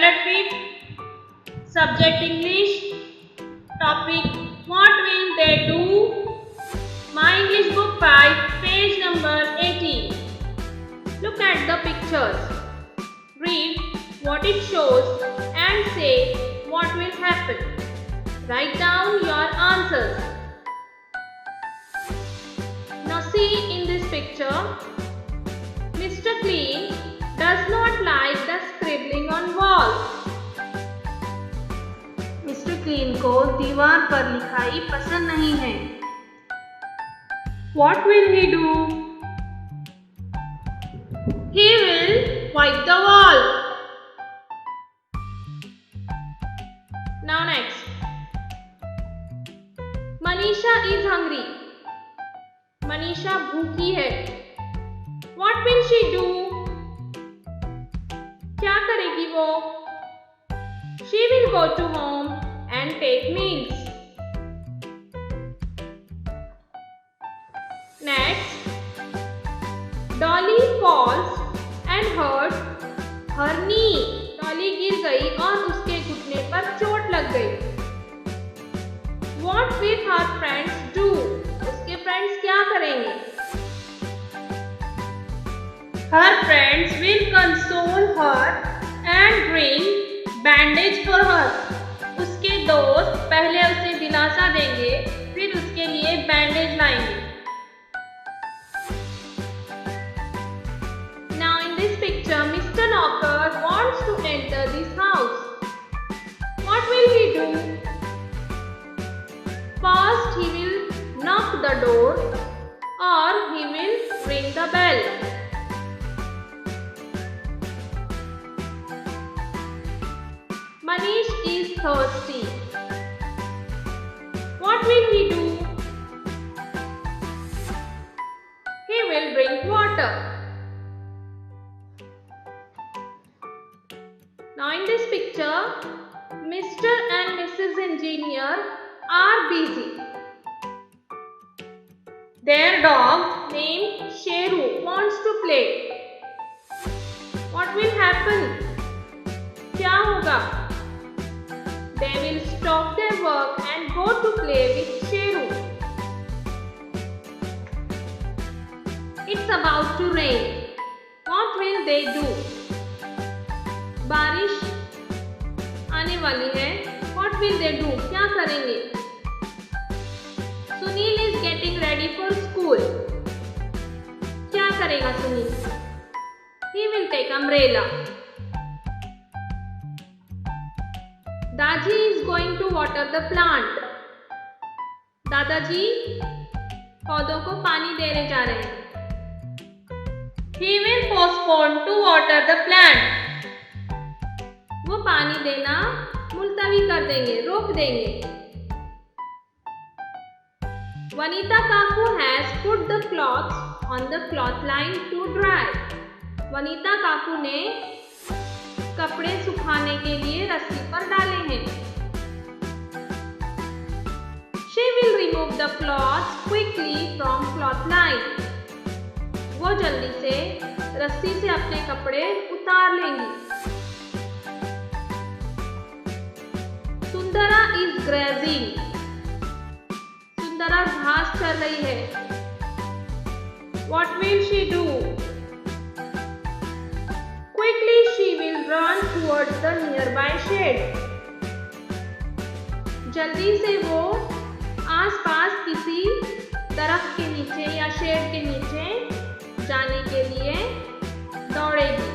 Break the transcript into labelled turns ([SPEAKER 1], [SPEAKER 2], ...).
[SPEAKER 1] Standard 5th, Subject English, Topic What will they do? My English Book 5, page number 18. Look at the pictures. Read what it shows and say what will happen. Write down your answers. Now see in this picture, Mr. Clean does not like the scribbling on walls.
[SPEAKER 2] Mister clean को दीवार पर लिखाई पसंद नहीं है.
[SPEAKER 1] What will he do? He will wipe the wall. Now next. Manisha is hungry. Manisha भूखी है. What will she do? क्या करेगी वो? She will go to home and take meals. Next, Dolly falls and hurt her knee. Dolly गिर गई और उसके घुटने पर चोट लग गई. What will her friends do? उसके फ्रेंड्स क्या करेंगे? Her friends will console her and bring bandage for her. उसके दोस्त पहले उसे दिलासा देंगे, फिर उसके लिए बैंडेज लाएंगे. Now in this picture, Mr. Knocker wants to enter this house. What will he do? First, he will knock the door or he will ring the bell. Manish is thirsty. What will he do? He will drink water. Now in this picture, Mr. and Mrs. Engineer are busy. Their dog named Sheru wants to play. What will happen? क्या होगा? They will stop their work and go to play with Sheru. It's about to rain. What will they do? बारिश आने वाली है. What will they do? क्या करेंगे? Sunil is getting ready for school. क्या करेगा Sunil? He will take umbrella. Daji is going to water the plant. दादाजी पौधों को पानी देने जा रहे हैं. He will postpone to water the plant. वो पानी देना मुलतवी कर देंगे, रोक देंगे. Vanita Kaku has put the cloths on the cloth line to dry. Vanita काकू ने कपड़े सुखाने के लिए रस्सी पर डाले हैं. She will remove the cloths quickly from cloth line. वो जल्दी से रस्सी से अपने कपड़े उतार लेंगी. सुंदरा is grazing. सुंदरा घास चर रही है. What will she do? Quickly she will run towards the nearby shade. जल्दी से वो आसपास किसी दरख्त के नीचे या शेड के नीचे जाने के लिए दौड़ेगी.